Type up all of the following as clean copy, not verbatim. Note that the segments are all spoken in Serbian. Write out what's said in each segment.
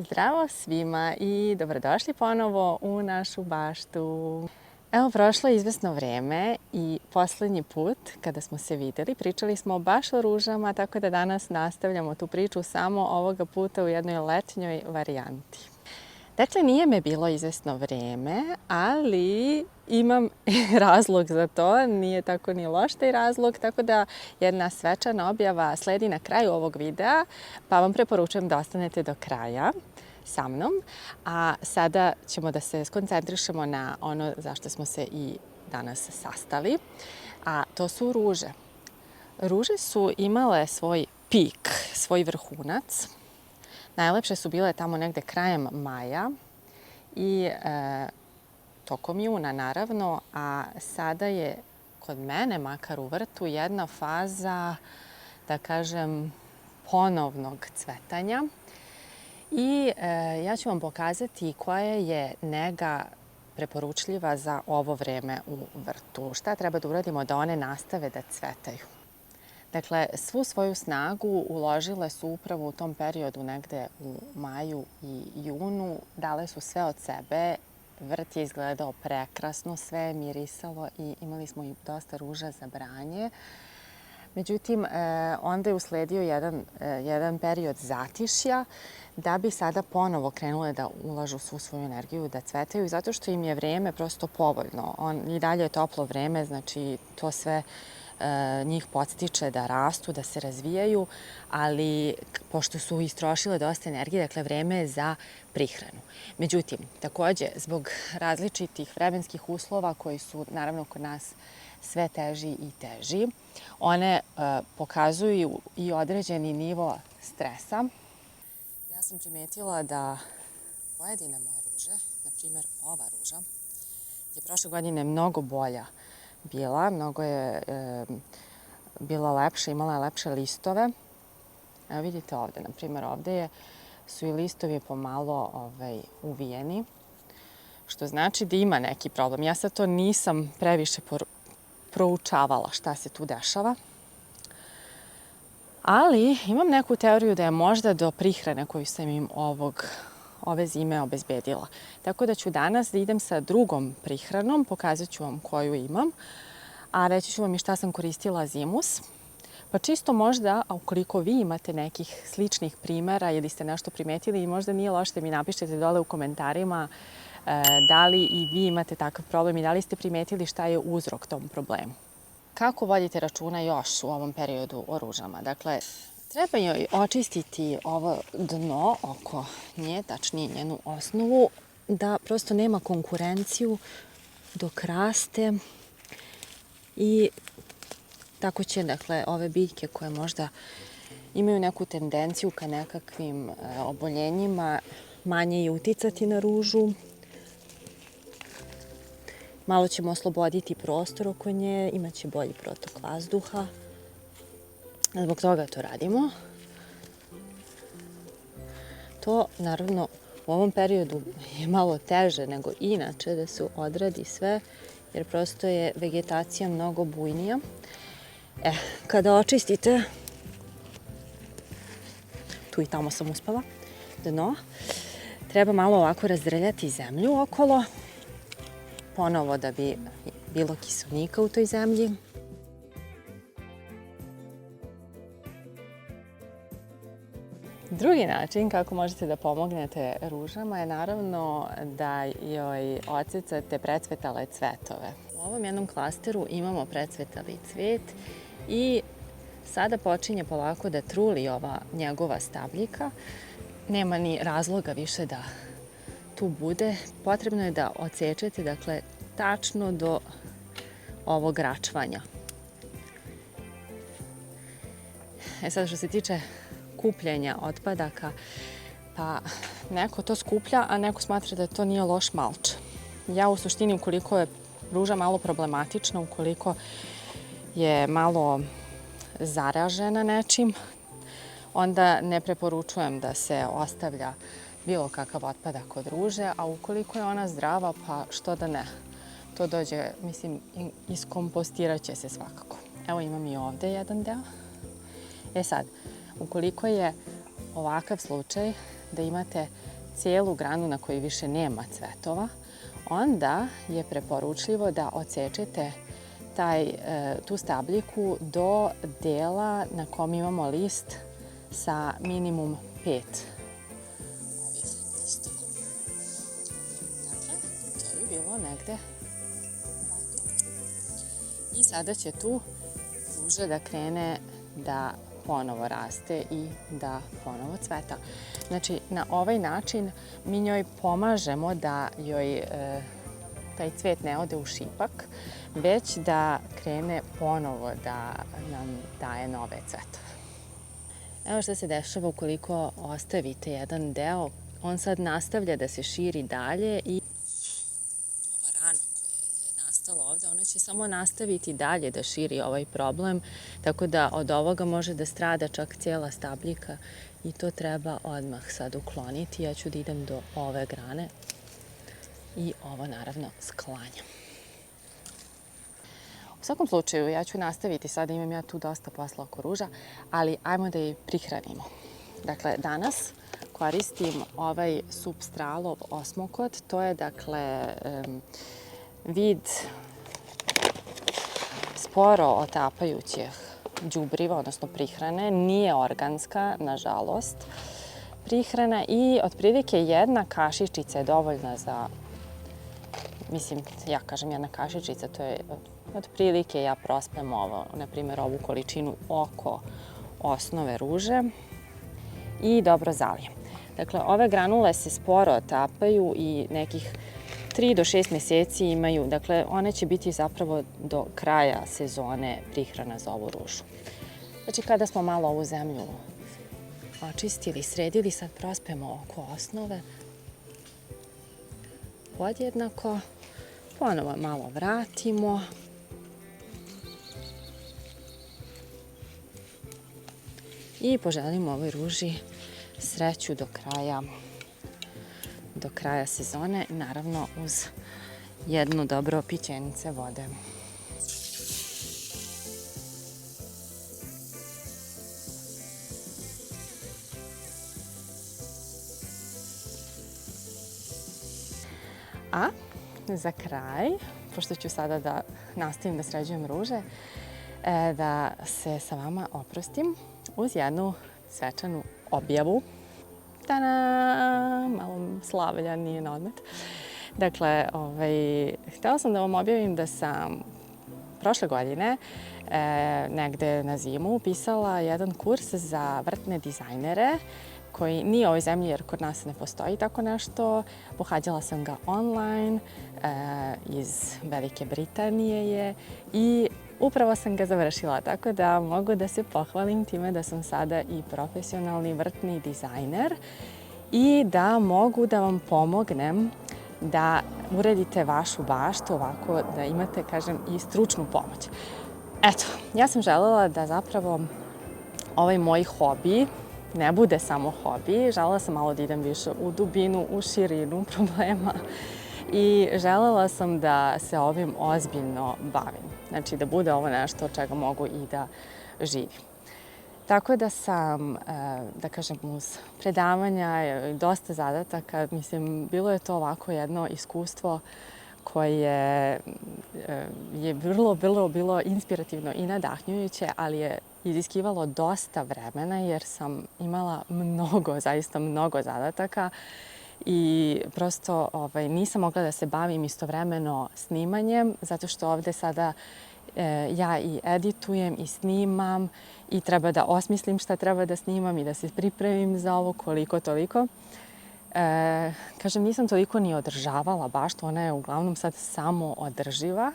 Zdravo svima i dobrodošli ponovo u našu baštu. Evo, prošlo je izvesno vreme i poslednji put kada smo se videli pričali smo baš o ružama, tako da danas nastavljamo tu priču samo ovoga puta u jednoj letnjoj varijanti. Dakle, nije me bilo izvesno vreme, ali imam razlog za to, nije tako ni loš taj razlog, tako da jedna svečana objava sledi na kraju ovog videa, pa vam preporučujem da ostanete do kraja sa mnom. A sada ćemo da se skoncentrišemo na ono zašto smo se i danas sastali, a to su ruže. Ruže su imale svoj pik, svoj vrhunac. Najlepše su bile tamo negde krajem maja i tokom juna naravno, a sada je kod mene, makar u vrtu, jedna faza, da kažem, ponovnog cvetanja. I ja ću vam pokazati koja je nega preporučljiva za ovo vreme u vrtu. Šta treba da uradimo da one nastave da cvetaju? Dakle, svu svoju snagu uložile su upravo u tom periodu negde u maju i junu. Dale su sve od sebe. Vrt je izgledao prekrasno, sve je mirisalo i imali smo i dosta ruža za branje. Međutim, onda je usledio jedan period zatišja da bi sada ponovo krenule da ulažu svu svoju energiju, da cvetaju, zato što im je vreme prosto povoljno. I dalje je toplo vreme, znači to sve njih podstiče da rastu, da se razvijaju, ali pošto su istrošile dosta energije, dakle vreme je za prihranu. Međutim, takođe, zbog različitih vremenskih uslova koji su naravno kod nas sve teži i teži, one pokazuju i određeni nivo stresa. Ja sam primetila da pojedine moje ruže, na primjer ova ruža, je prošle godine mnogo bolja bila, mnogo je bila lepša, imala je lepše listove. Evo vidite ovde, na primjer ovde su i listovi pomalo uvijeni, što znači da ima neki problem. Ja sad to nisam previše proučavala šta se tu dešava, ali imam neku teoriju da je možda do prihrane koju sam im ove zime obezbedila. Tako da ću danas da idem sa drugom prihranom, pokazat ću vam koju imam, a reći ću vam i šta sam koristila zimus. Pa čisto možda, a ukoliko vi imate nekih sličnih primera ili ste nešto primetili, možda nije loše da mi napišete dole u komentarima da li i vi imate takav problem i da li ste primetili šta je uzrok tom problemu. Kako vodite računa još u ovom periodu o ružama? Dakle, treba joj očistiti ovo dno oko nje, tačnije njenu osnovu, da prosto nema konkurenciju dok raste i tako će, dakle, ove biljke koje možda imaju neku tendenciju ka nekakvim oboljenjima manje i uticati na ružu. Malo ćemo osloboditi prostor oko nje, imaće bolji protok vazduha. Zbog toga to radimo. To, naravno, u ovom periodu je malo teže nego inače da se odradi sve, jer prosto je vegetacija mnogo bujnija. Kada očistite, tu i tamo sam uspela, dno, treba malo ovako razdrljati zemlju okolo, ponovo da bi bilo kiselnika u toj zemlji. Drugi način kako možete da pomognete ružama je naravno da joj odsecate precvetale cvetove. U ovom jednom klasteru imamo precvetali cvet i sada počinje polako da truli ova njegova stabljika. Nema ni razloga više da tu bude. Potrebno je da odsečete, dakle, tačno do ovog račvanja. Sad što se tiče kupljenja otpadaka, pa neko to skuplja, a neko smatra da to nije loš malč. Ja u suštini, ukoliko je ruža malo problematična, ukoliko je malo zaražena nečim, onda ne preporučujem da se ostavlja bilo kakav otpadak kod ruže, a ukoliko je ona zdrava, pa što da ne. To dođe, mislim, iskompostirat će se svakako. Evo imam i ovde jedan deo. Sad, ukoliko je ovakav slučaj, da imate cijelu granu na kojoj više nema cvetova, onda je preporučljivo da odsečete tu stabljiku do dela na kom imamo list sa minimum 5 ovih listova. Dakle, to bi bilo negde ovako. I sada će tu ruža da krene da ponovo raste i da ponovo cveta. Znači, na ovaj način mi njoj pomažemo da joj taj cvet ne ode u šipak, već da krene ponovo da nam daje nove cvetove. Evo što se dešava ukoliko ostavite jedan deo. On sad nastavlja da se širi dalje i ova rana koja je nastala ovde, ona će samo nastaviti dalje da širi ovaj problem, tako da od ovoga može da strada čak cijela stabljika i to treba odmah sad ukloniti. Ja ću da idem do ove grane i ovo naravno sklanjam. U svakom slučaju, ja ću nastaviti, sada imam ja tu dosta posla oko ruža, ali ajmo da je prihranimo. Dakle, danas koristim ovaj Substralov osmokot, to je dakle vid sporo otapajućih đubriva, odnosno prihrane, nije organska, nažalost, prihrana i otprilike jedna kašičica je dovoljna za, mislim, ja kažem jedna kašičica, to je otprilike ja prospem ovo, na primjer ovu količinu oko osnove ruže i dobro zalijem. Dakle, ove granule se sporo otapaju i nekih 3 do 6 mjeseci imaju, dakle, one će biti zapravo do kraja sezone prihrana za ovu ružu. Znači, kada smo malo ovu zemlju očistili, sredili, sad prospemo oko osnove podjednako, ponovo malo vratimo. I poželimo ovoj ruži sreću do kraja sezone, naravno uz jednu dobro pićenice vode. A za kraj, pošto ću sada da nastavim da sređujem ruže, da se sa vama oprostim uz jednu svečanu objavu. Tada, malo slavlja, nije na odmet. Dakle, htjela sam da vam objavim da sam prošle godine negde na zimu upisala jedan kurs za vrtne dizajnere koji nije u ovoj zemlji jer kod nas ne postoji tako nešto. Pohađala sam ga online, iz Velike Britanije je i upravo sam ga završila, tako da mogu da se pohvalim time da sam sada i profesionalni vrtni dizajner i da mogu da vam pomognem da uredite vašu baštu ovako da imate, kažem, i stručnu pomoć. Eto, ja sam želela da zapravo ovaj moj hobi ne bude samo hobi. Želela sam malo da idem više u dubinu, u širinu problema i želela sam da se ovim ozbiljno bavim. Znači da bude ovo nešto od čega mogu i da živim. Tako da sam, da kažem, uz predavanja i dosta zadataka, mislim, bilo je to ovako jedno iskustvo koje je bilo inspirativno i nadahnjujuće, ali je iziskivalo dosta vremena jer sam imala zaista mnogo zadataka i prosto nisam mogla da se bavim istovremeno snimanjem zato što ovde sada ja i editujem i snimam i treba da osmislim šta treba da snimam i da se pripremim za ovo koliko toliko. Kažem, nisam toliko ni održavala baštu, ona je uglavnom sad samo održiva,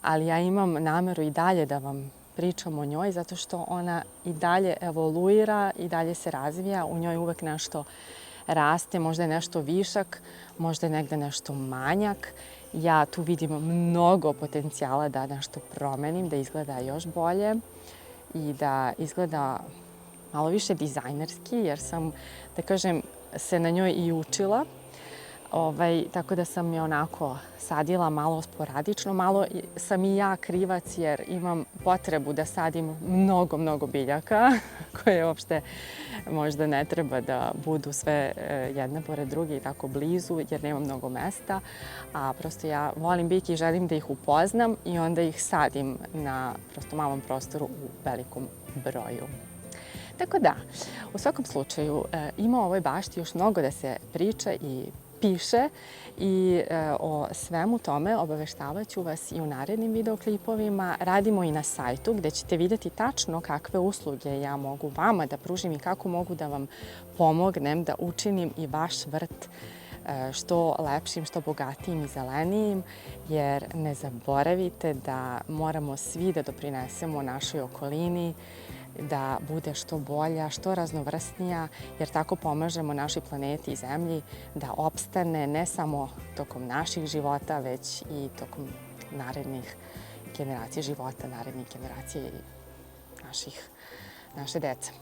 ali ja imam nameru i dalje da vam pričam o njoj zato što ona i dalje evoluira i dalje se razvija, u njoj uvek nešto raste, možda je nešto višak, možda je negde nešto manjak. Ja tu vidim mnogo potencijala da nešto promenim, da izgleda još bolje i da izgleda malo više dizajnerski, jer sam, da kažem, se na njoj i učila, Tako da sam je onako sadila malo sporadično, malo sam i ja krivac jer imam potrebu da sadim mnogo biljaka koje uopšte možda ne treba da budu sve jedna pored druge i tako blizu jer nema mnogo mesta, a prosto ja volim biljke i želim da ih upoznam i onda ih sadim na prosto malom prostoru u velikom broju. Tako da, u svakom slučaju ima o ovoj bašti još mnogo da se priča i piše i o svemu tome obaveštavat ću vas i u narednim videoklipovima. Radimo i na sajtu gde ćete vidjeti tačno kakve usluge ja mogu vama da pružim i kako mogu da vam pomognem da učinim i vaš vrt što lepšim, što bogatijim i zelenijim, jer ne zaboravite da moramo svi da doprinesemo našoj okolini, da bude što bolja, što raznovrsnija, jer tako pomažemo našoj planeti i Zemlji da opstane ne samo tokom naših života, već i tokom narednih generacija života, narednih generacija i naše dece.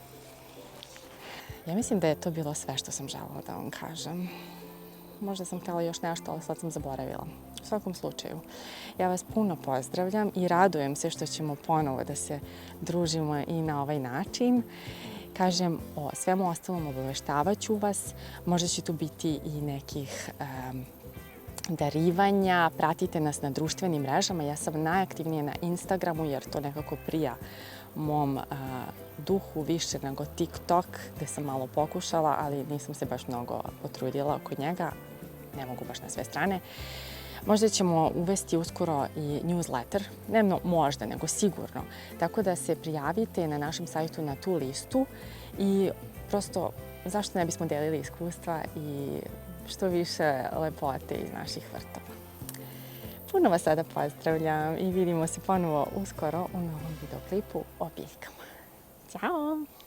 Ja mislim da je to bilo sve što sam želela da vam kažem. Možda sam htjela još nešto, ali sad sam zaboravila. U svakom slučaju, ja vas puno pozdravljam i radujem se što ćemo ponovo da se družimo i na ovaj način. Kažem, o svemu ostalom obaveštavat ću vas. Možda će tu biti i nekih darivanja. Pratite nas na društvenim mrežama. Ja sam najaktivnija na Instagramu jer to nekako prija mom duhu više nego TikTok, gde sam malo pokušala, ali nisam se baš mnogo potrudila oko njega. Ne mogu baš na sve strane. Možda ćemo uvesti uskoro i newsletter, ne možda, nego sigurno. Tako da se prijavite na našem sajtu na tu listu i prosto zašto ne bismo delili iskustva i što više lepote iz naših vrtova. Puno vas sada pozdravljam i vidimo se ponovo uskoro u novom videoklipu o biljkama. Ćao!